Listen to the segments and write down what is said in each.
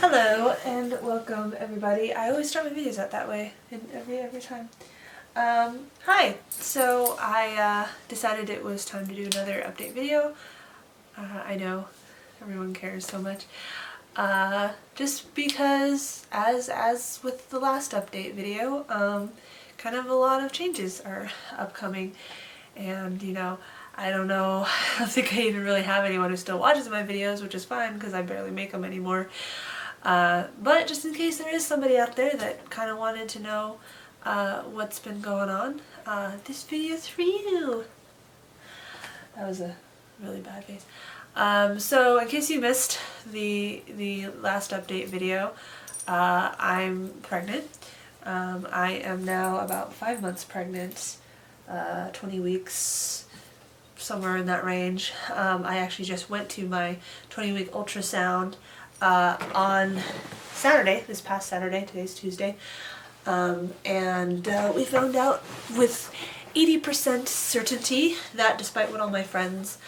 Hello and welcome everybody. I always start my videos out that way every time. Hi! So I decided it was time to do another update video. I know everyone cares so much. Just because as with the last update video, kind of a lot of changes are upcoming, and I don't know, I don't think I even really have anyone who still watches my videos, which is fine because I barely make them anymore. But just in case there is somebody out there that kind of wanted to know what's been going on, this video is for you. That was a really bad face. So in case you missed the last update video, I'm pregnant. I am now about 5 months pregnant, 20 weeks, somewhere in that range. I actually just went to my 20-week ultrasound on Saturday, this past Saturday. Today's Tuesday, and we found out with 80% certainty that, despite what all my friends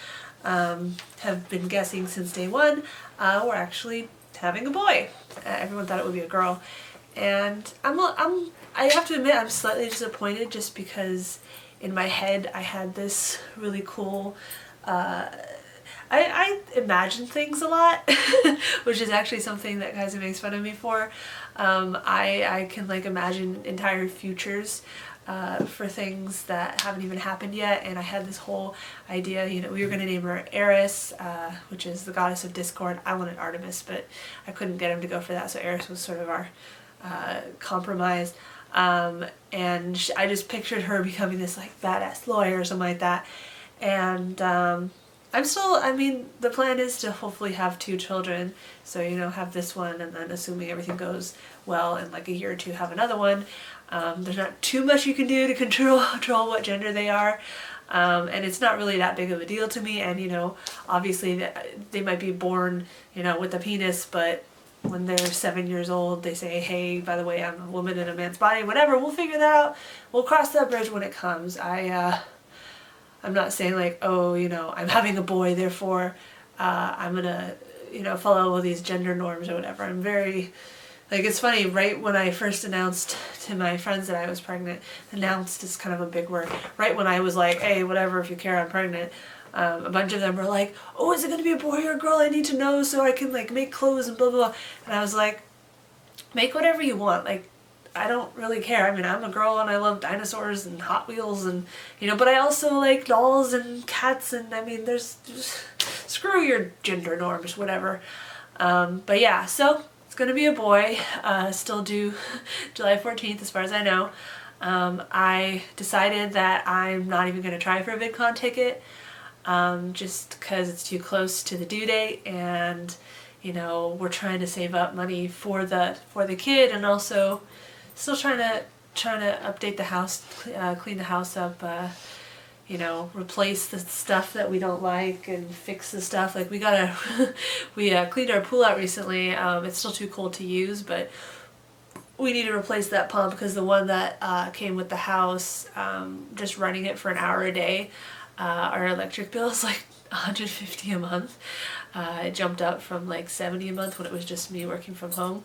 have been guessing since day one, we're actually having a boy. Everyone thought it would be a girl, and I have to admit I'm slightly disappointed, just because in my head I had this really cool, I imagine things a lot, which is actually something that Kaiser makes fun of me for. I can like imagine entire futures for things that haven't even happened yet, and I had this whole idea, we were going to name her Eris, which is the goddess of discord. I wanted Artemis, but I couldn't get him to go for that, so Eris was sort of our compromise. And I just pictured her becoming this like badass lawyer or something like that, and the plan is to hopefully have 2 children, so have this one, and then assuming everything goes well in like a year or 2 have another one. There's not too much you can do to control what gender they are, and it's not really that big of a deal to me, and obviously they might be born with a penis, but when they're 7 years old they say, hey, by the way, I'm a woman in a man's body, whatever, we'll figure that out, we'll cross that bridge when it comes. I'm not saying like, oh, I'm having a boy, therefore I'm gonna, follow all these gender norms or whatever. I'm very, like, it's funny, right when I first announced to my friends that I was pregnant, announced is kind of a big word, right when I was like, hey, whatever, if you care, I'm pregnant, a bunch of them were like, oh, is it gonna be a boy or a girl? I need to know so I can like make clothes and blah blah blah. And I was like, make whatever you want, like, I don't really care. I mean, I'm a girl and I love dinosaurs and Hot Wheels and, but I also like dolls and cats, and I mean, there's screw your gender norms, whatever. But yeah, so it's gonna be a boy, still due July 14th as far as I know. I decided that I'm not even gonna try for a VidCon ticket, just because it's too close to the due date, and we're trying to save up money for the kid, and also still trying to update the house, clean the house up, replace the stuff that we don't like and fix the stuff. Like we cleaned our pool out recently. It's still too cold to use, but we need to replace that pump because the one that came with the house, just running it for an hour a day, our electric bill is like $150 a month. It jumped up from like $70 a month when it was just me working from home.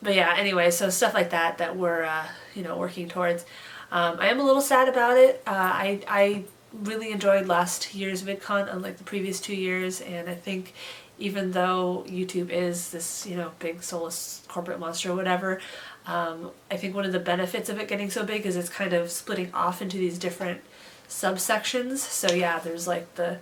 But yeah, anyway, so stuff like that we're working towards. I am a little sad about it. I really enjoyed last year's VidCon, unlike the previous 2 years, and I think even though YouTube is this big soulless corporate monster or whatever, I think one of the benefits of it getting so big is it's kind of splitting off into these different subsections. So yeah, there's like the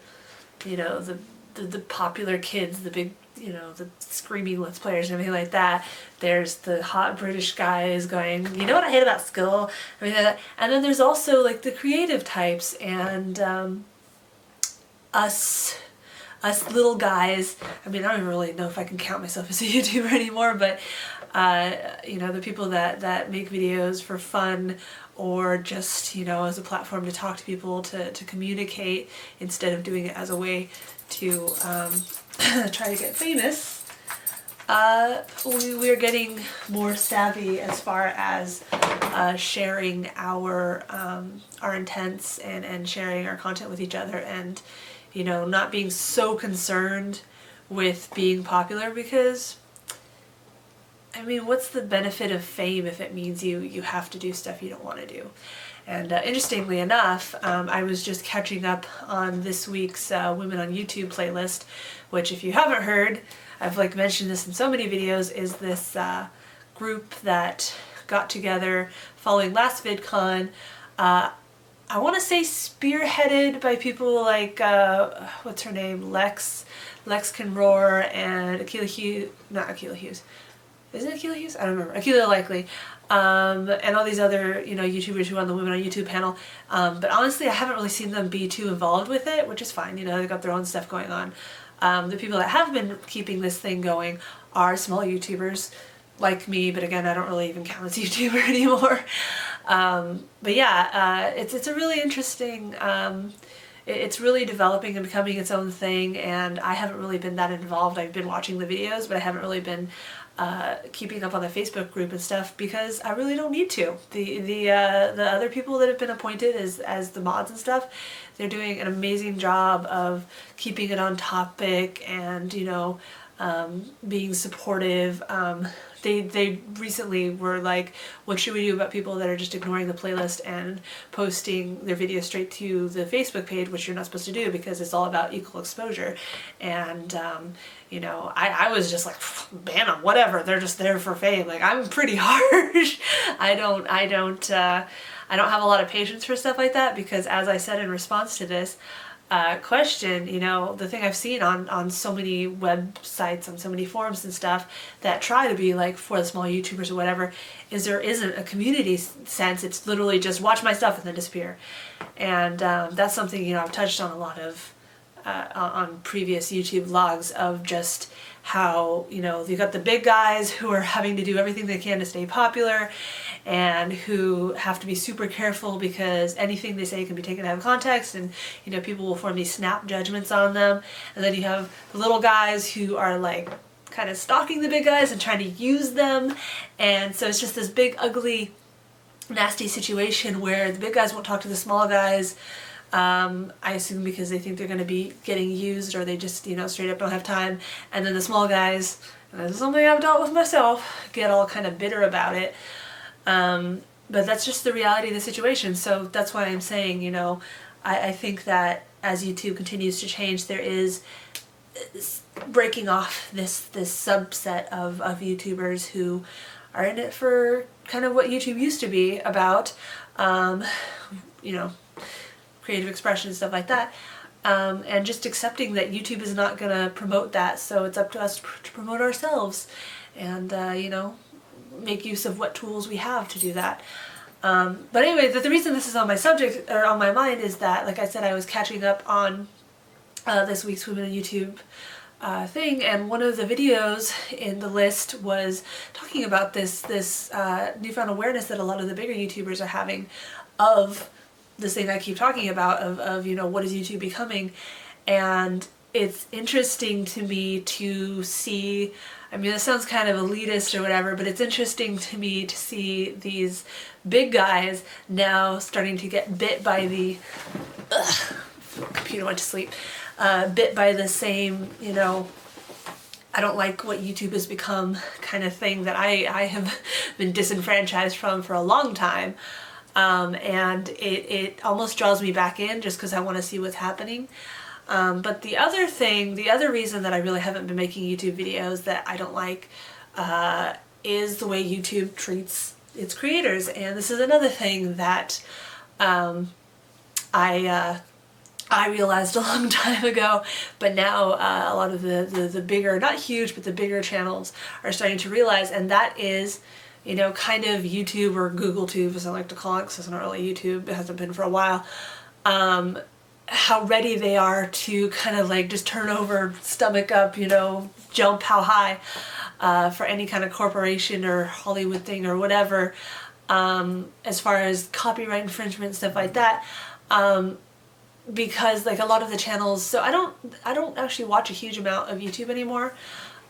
popular kids, the big, the screaming Let's Players and everything like that. There's the hot British guys going, what I hate about skill, everything like that. And then there's also like the creative types, and us little guys. I mean, I don't even really know if I can count myself as a YouTuber anymore, but the people that make videos for fun, or just as a platform to talk to people, to communicate, instead of doing it as a way to try to get famous. We're getting more savvy as far as sharing our intents and sharing our content with each other, and not being so concerned with being popular, because I mean, what's the benefit of fame if it means you have to do stuff you don't want to do? And interestingly enough, I was just catching up on this week's Women on YouTube playlist, which, if you haven't heard, I've like mentioned this in so many videos, is this group that got together following last VidCon. I want to say spearheaded by people like, what's her name, Lex Can Roar, and Akilah Hughes, not Akilah Hughes. Is it Akilah Hughes? I don't remember. Akilah Likely. And all these other, you know, YouTubers who are on the Women on YouTube panel. But honestly, I haven't really seen them be too involved with it, which is fine. You know, they've got their own stuff going on. The people that have been keeping this thing going are small YouTubers like me, but again, I don't really even count as a YouTuber anymore. But yeah, it's a really interesting, it's really developing and becoming its own thing, and I haven't really been that involved. I've been watching the videos, but I haven't really been keeping up on the Facebook group and stuff, because I really don't need to. The other people that have been appointed as the mods and stuff, they're doing an amazing job of keeping it on topic and, you know, being supportive. They recently were like, what should we do about people that are just ignoring the playlist and posting their videos straight to the Facebook page, which you're not supposed to do because it's all about equal exposure. And you know, I was just like, ban them, whatever, they're just there for fame. Like, I'm pretty harsh. I don't have a lot of patience for stuff like that, because as I said in response to this question, you know, the thing I've seen on so many websites, on so many forums and stuff that try to be like for the small YouTubers or whatever, is there isn't a community sense. It's literally just watch my stuff and then disappear. And that's something, you know, I've touched on a lot of on previous YouTube vlogs, of just how, you know, you've got the big guys who are having to do everything they can to stay popular, and who have to be super careful because anything they say can be taken out of context, and, you know, people will form these snap judgments on them. And then you have the little guys who are like kind of stalking the big guys and trying to use them, and so it's just this big, ugly, nasty situation where the big guys won't talk to the small guys. I assume because they think they're going to be getting used, or they just, you know, straight up don't have time. And then the small guys, and this is something I've dealt with myself, get all kind of bitter about it. But that's just the reality of the situation. So that's why I'm saying, you know, I think that as YouTube continues to change, there is breaking off this subset of YouTubers who are in it for kind of what YouTube used to be about, you know, creative expression and stuff like that, and just accepting that YouTube is not going to promote that, so it's up to us to promote ourselves, and you know, make use of what tools we have to do that. But anyway, the reason this is on my subject, or on my mind, is that, like I said, I was catching up on this week's Women on YouTube thing, and one of the videos in the list was talking about this newfound awareness that a lot of the bigger YouTubers are having of this thing I keep talking about, of you know, what is YouTube becoming. And it's interesting to me to see, I mean, this sounds kind of elitist or whatever, but it's interesting to me to see these big guys now starting to get bit by the computer went to sleep, bit by the same, you know, I don't like what YouTube has become kind of thing that I have been disenfranchised from for a long time. And it almost draws me back in just because I want to see what's happening. But the other reason that I really haven't been making YouTube videos that I don't like is the way YouTube treats its creators. And this is another thing that I realized a long time ago, but now a lot of the bigger, not huge, but the bigger channels are starting to realize, and that is, you know, kind of YouTube, or Google Tube as I like to call it, because it's not really YouTube, it hasn't been for a while, how ready they are to kind of like just turn over, stomach up, you know, jump how high for any kind of corporation or Hollywood thing or whatever, as far as copyright infringement, stuff like that. Because like a lot of the channels, so I don't actually watch a huge amount of YouTube anymore.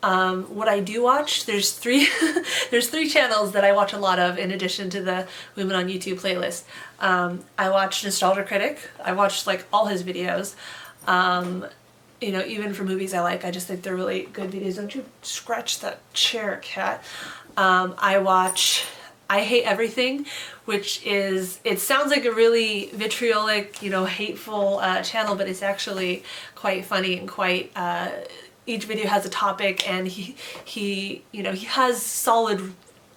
What I do watch, there's three channels that I watch a lot of in addition to the Women on YouTube playlist. I watch Nostalgia Critic. I watched like all his videos. you know, even for movies I like, I just think they're really good videos. Don't you scratch that chair, cat. I Hate Everything, which is, it sounds like a really vitriolic, you know, hateful channel, but it's actually quite funny and quite, each video has a topic, and he you know, he has solid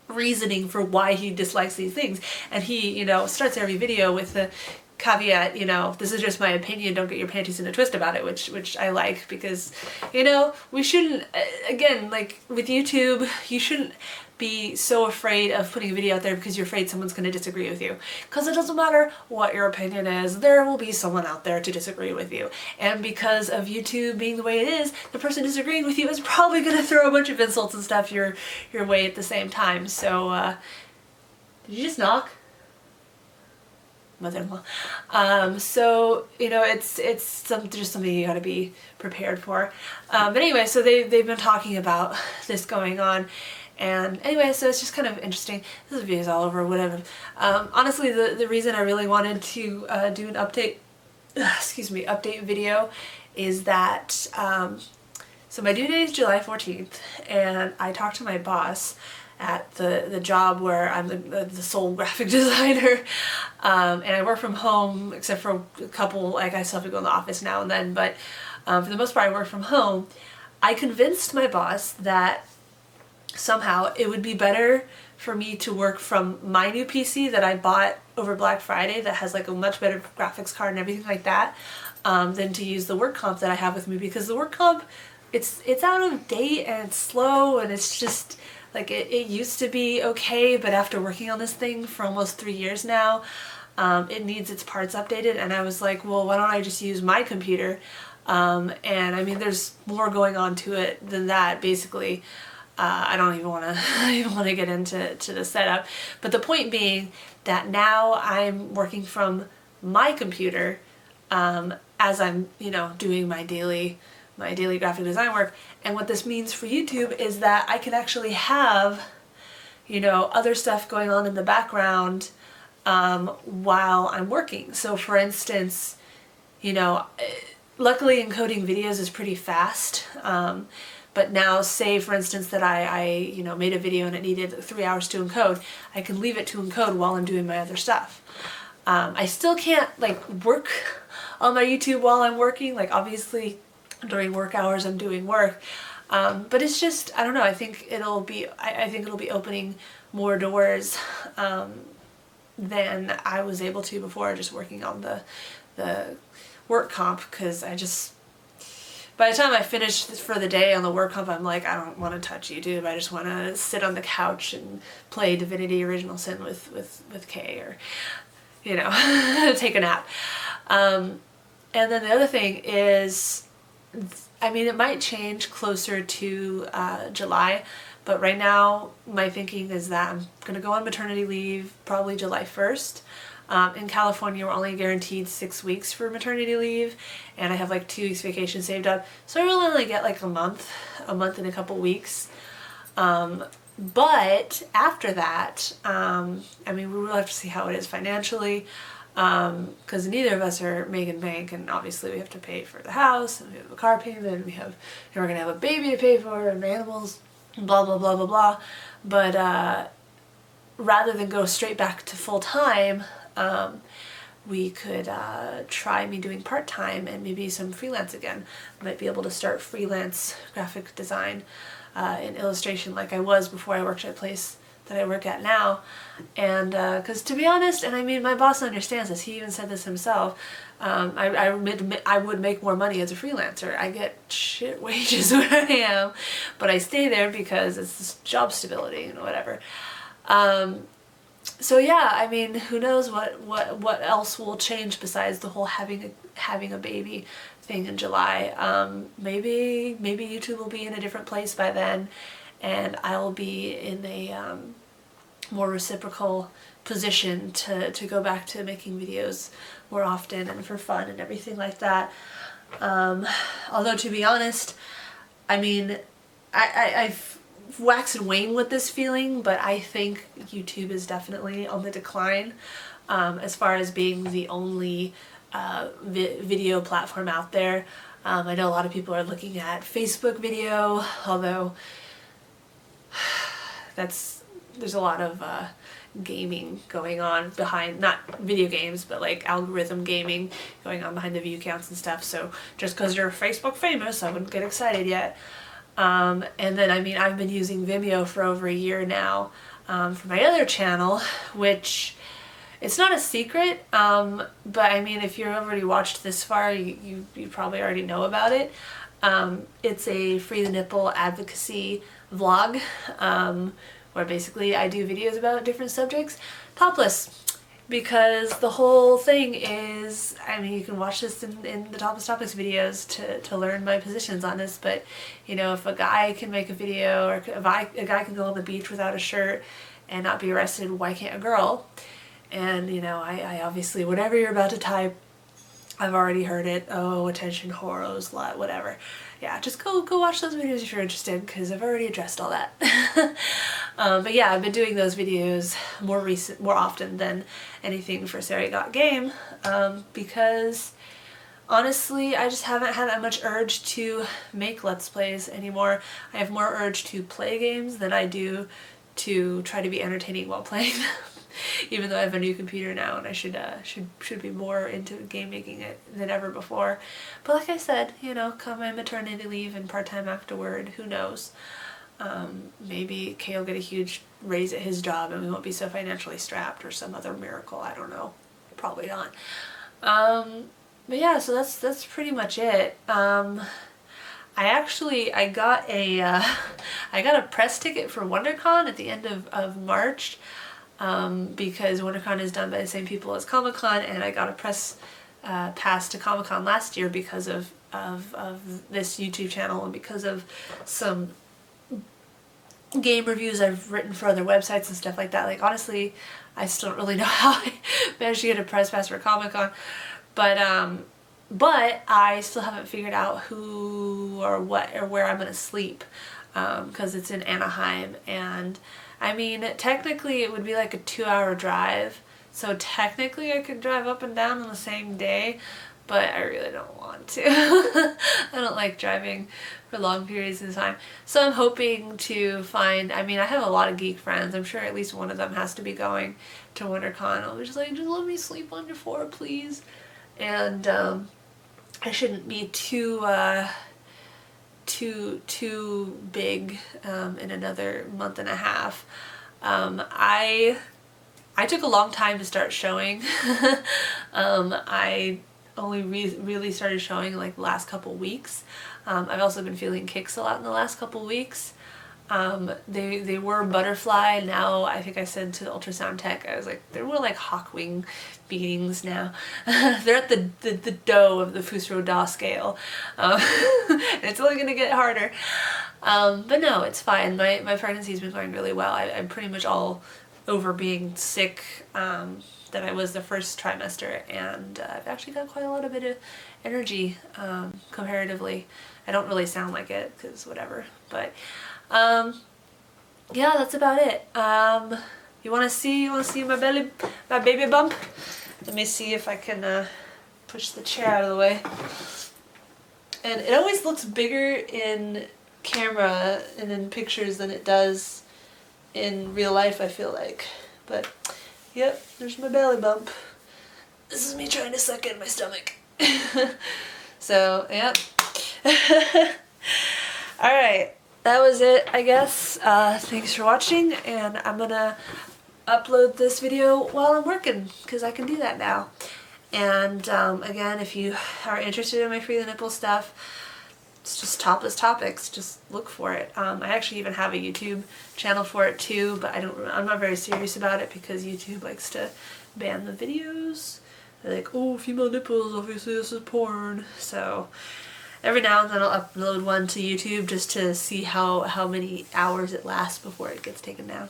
reasoning for why he dislikes these things, and he, you know, starts every video with the caveat, you know, this is just my opinion, don't get your panties in a twist about it, which I like, because, you know, we shouldn't, again, like with YouTube, you shouldn't be so afraid of putting a video out there because you're afraid someone's going to disagree with you. Because it doesn't matter what your opinion is, there will be someone out there to disagree with you. And because of YouTube being the way it is, the person disagreeing with you is probably going to throw a bunch of insults and stuff your way at the same time. So, did you just knock? Mother-in-law. So, you know, it's just something you gotta be prepared for. But anyway, so they've been talking about this going on. And anyway, so it's just kind of interesting. This video is all over, whatever. Honestly, the reason I really wanted to do an update video is that, so my due date is July 14th, and I talked to my boss at the job where I'm the sole graphic designer, and I work from home except for a couple, like I still have to go in the office now and then, but for the most part I work from home. I convinced my boss that somehow it would be better for me to work from my new PC that I bought over Black Friday that has like a much better graphics card and everything like that, than to use the work comp that I have with me, because the work comp, it's out of date and it's slow, and it's just like it used to be okay, but after working on this thing for almost 3 years now, it needs its parts updated. And I was like, well, why don't I just use my computer? And I mean, there's more going on to it than that, basically. I don't even want to get into the setup, but the point being that now I'm working from my computer, as I'm, you know, doing my daily graphic design work. And what this means for YouTube is that I can actually have, you know, other stuff going on in the background while I'm working. So for instance, you know, luckily encoding videos is pretty fast. But now, say for instance that I you know, made a video and it needed 3 hours to encode, I can leave it to encode while I'm doing my other stuff. I still can't like work on my YouTube while I'm working, like obviously during work hours I'm doing work, but it's just, I don't know, I think it'll be opening more doors than I was able to before, just working on the work comp, because by the time I finish for the day on the work comp, I'm like, I don't want to touch YouTube. I just want to sit on the couch and play Divinity Original Sin with Kay, or, you know, take a nap. And then the other thing is, I mean, it might change closer to July, but right now my thinking is that I'm going to go on maternity leave probably July 1st. In California, we're only guaranteed 6 weeks for maternity leave, and I have like 2 weeks vacation saved up, so I really only get like a month and a couple weeks. But after that, I mean, we will have to see how it is financially, because neither of us are making bank, and obviously we have to pay for the house, and we have a car payment, and we're gonna have a baby to pay for, and animals, and blah blah blah blah blah. But rather than go straight back to full time, we could try me doing part-time and maybe some freelance again. I might be able to start freelance graphic design and illustration like I was before I worked at a place that I work at now. And because to be honest, and I mean, my boss understands this, he even said this himself, I would make more money as a freelancer. I get shit wages where I am, but I stay there because it's this job stability and whatever. So yeah, I mean, who knows what else will change besides the whole having a baby thing in July. Maybe YouTube will be in a different place by then, and I'll be in a more reciprocal position to go back to making videos more often and for fun and everything like that. Although to be honest, I mean, I've wax and wane with this feeling, but I think YouTube is definitely on the decline as far as being the only video platform out there. I know a lot of people are looking at Facebook video, although there's a lot of gaming going on behind, not video games, but like algorithm gaming going on behind the view counts and stuff. So just because you're Facebook famous, I wouldn't get excited yet. And then, I mean, I've been using Vimeo for over a year now for my other channel, which it's not a secret, but I mean, if you've already watched this far, you probably already know about it. It's a Free the Nipple advocacy vlog, where basically I do videos about different subjects, topless, because the whole thing is, I mean, you can watch this in the Topless Topics videos to learn my positions on this, but, you know, if a guy can make a video, or if a guy can go on the beach without a shirt and not be arrested, why can't a girl? And, you know, I obviously, whatever you're about to type, I've already heard it. Oh, attention whore, slut, whatever. Yeah, just go watch those videos if you're interested, because I've already addressed all that. But yeah, I've been doing those videos more often than anything for CeriGotGame, because honestly, I just haven't had that much urge to make Let's Plays anymore. I have more urge to play games than I do to try to be entertaining while playing them. Even though I have a new computer now and I should be more into game making it than ever before. But like I said, you know, come my maternity leave and part-time afterward, who knows? Maybe Kay will get a huge raise at his job and we won't be so financially strapped, or some other miracle, I don't know. Probably not. But yeah, so that's pretty much it. I got a press ticket for WonderCon at the end of March. Because WonderCon is done by the same people as Comic-Con, and I got a press pass to Comic-Con last year because of this YouTube channel and because of some game reviews I've written for other websites and stuff like that. Like, honestly, I still don't really know how I managed to get a press pass for Comic-Con, but I still haven't figured out who or what or where I'm gonna sleep, because it's in Anaheim, and I mean, technically it would be like a 2-hour drive, so technically I could drive up and down on the same day, but I really don't want to. I don't like driving for long periods of time. So I'm hoping to find, I mean, I have a lot of geek friends. I'm sure at least one of them has to be going to WonderCon. I'll be just like, just let me sleep on your floor, please. And I shouldn't be too big in another month and a half. I took a long time to start showing. I only really started showing like the last couple weeks. I've also been feeling kicks a lot in the last couple weeks. They were butterfly. Now I think I said to the ultrasound tech, I was like, they're more like hawkwing beatings now. They're at the dough of the Fusro-Da scale. And it's only gonna get harder. But no, it's fine. My pregnancy's been going really well. I'm pretty much all over being sick that I was the first trimester, and I've actually got quite a lot of bit of energy comparatively. I don't really sound like it, because whatever, but yeah, that's about it. You wanna see my baby bump? Let me see if I can push the chair out of the way. And it always looks bigger in camera and in pictures than it does in real life, I feel like. But yep, there's my belly bump. This is me trying to suck in my stomach. So yep. Alright, that was it, I guess. Thanks for watching, and I'm gonna upload this video while I'm working, because I can do that now. And again, if you are interested in my Free the Nipple stuff, it's just Topless Topics, just look for it. I actually even have a YouTube channel for it too, but I'm not very serious about it because YouTube likes to ban the videos. They're like, oh, female nipples, obviously this is porn. So every now and then I'll upload one to YouTube just to see how many hours it lasts before it gets taken down.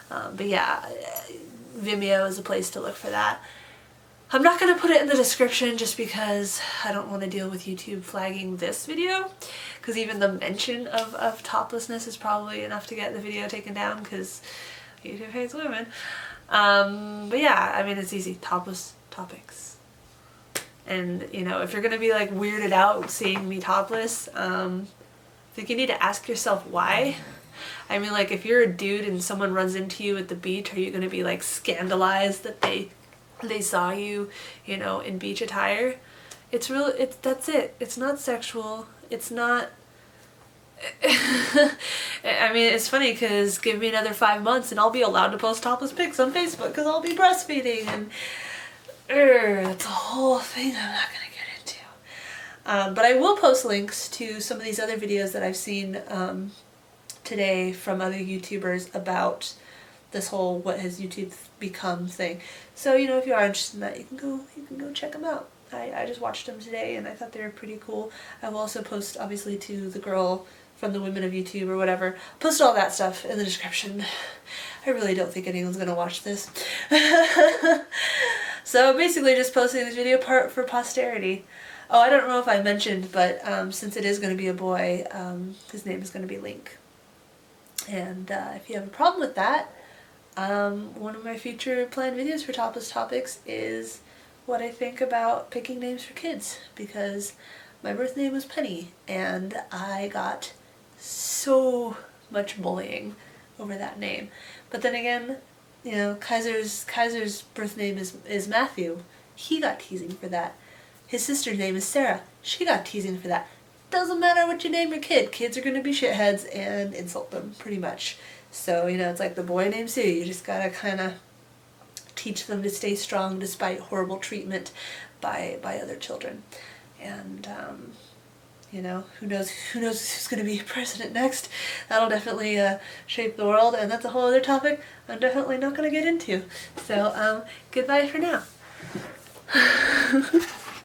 But yeah, Vimeo is a place to look for that. I'm not going to put it in the description just because I don't want to deal with YouTube flagging this video, because even the mention of toplessness is probably enough to get the video taken down, because YouTube hates women. But yeah, I mean, it's easy. Topless Topics. And, you know, if you're gonna be like weirded out seeing me topless, I think you need to ask yourself why. I mean, like, if you're a dude and someone runs into you at the beach, are you gonna be like scandalized that they saw you, you know, in beach attire? That's it. It's not sexual. It's not. I mean, it's funny because give me another 5 months and I'll be allowed to post topless pics on Facebook because I'll be breastfeeding, and that's a whole thing I'm not gonna get into. But I will post links to some of these other videos that I've seen today from other YouTubers about this whole what has YouTube become thing. So, you know, if you are interested in that, you can go check them out. I just watched them today and I thought they were pretty cool. I will also post, obviously, to the girl from the Women of YouTube or whatever. Post all that stuff in the description. I really don't think anyone's gonna watch this. So basically just posting this video for posterity. Oh, I don't know if I mentioned, but since it is going to be a boy, his name is going to be Link. And if you have a problem with that, one of my future planned videos for Topless Topics is what I think about picking names for kids, because my birth name was Penny and I got so much bullying over that name. But then again, you know, Kaiser's birth name is Matthew. He got teasing for that. His sister's name is Sarah. She got teasing for that. Doesn't matter what you name your kid. Kids are going to be shitheads and insult them, pretty much. So, you know, it's like the boy named Sue. You just gotta kind of teach them to stay strong despite horrible treatment by other children. And, you know, who knows who's going to be president next. That'll definitely shape the world, and that's a whole other topic I'm definitely not going to get into. So, goodbye for now.